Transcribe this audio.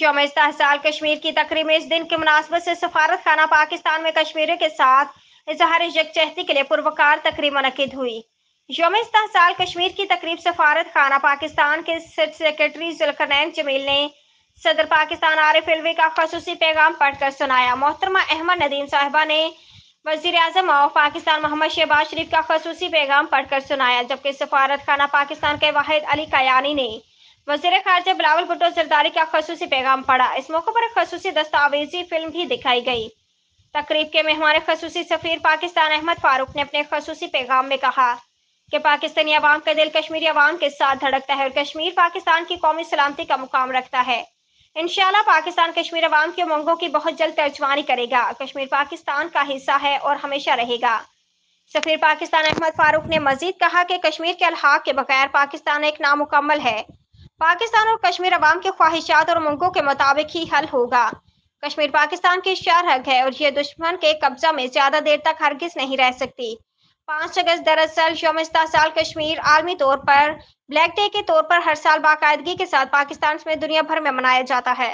यौम इस्तेहसाल कश्मीर की तकरीब में इस दिन की मुनासबत से सफारत खाना पाकिस्तान में कश्मीरियों के साथ इजहार यकजहती के लिए पुरवकार तकरीब मुनक्किद हुई। यौम इस्तेहसाल कश्मीर की तकरीब सफारत खाना पाकिस्तान के सेक्रेटरी जुल्करनैन जमील ने सदर पाकिस्तान आरिफ अलवी का खसूसी पैगाम पढ़कर सुनाया। मोहतरमा अहमद नदीम साहिबा ने वजीर आजम ऑफ पाकिस्तान मोहम्मद शहबाज शरीफ का खसूसी पैगाम पढ़कर सुनाया, जबकि सफारत खाना पाकिस्तान के वाहिद अली कयानी ने वज़ीर ख़ारजा बिलावल भुट्टो ज़रदारी का खसूसी पैगाम पढ़ा। इस मौके पर एक खसूसी दस्तावेजी फिल्म भी दिखाई गई। तकरीब के मेहमान खसूसी सफ़ीर पाकिस्तान अहमद फारूक ने अपने खसूसी पैगाम में कहा कि पाकिस्तानी अवाम का दिल कश्मीरी अवाम के साथ धड़कता है और कश्मीर पाकिस्तान की कौमी सलामती का मुकाम रखता है। इंशाअल्लाह पाकिस्तान कश्मीर अवाम की उमंगों की बहुत जल्द तर्जमानी करेगा। कश्मीर पाकिस्तान का हिस्सा है और हमेशा रहेगा। सफ़ीर पाकिस्तान अहमद फारूक ने मजीद कहा कि कश्मीर के अलहाक के बगैर पाकिस्तान एक नामुकम्मल है। पाकिस्तान और कश्मीर अवाम के ख्वाहिशात और उमंगों के मुताबिक ही हल होगा। कश्मीर पाकिस्तान की शार हक है और यह दुश्मन के कब्जा में ज्यादा देर तक हरगिज नहीं रह सकती। 5 अगस्त दरअसल यौम इस्तेहसाल कश्मीर आलमी तौर पर ब्लैक डे के तौर पर हर साल बाकायदगी के साथ पाकिस्तान में दुनिया भर में मनाया जाता है।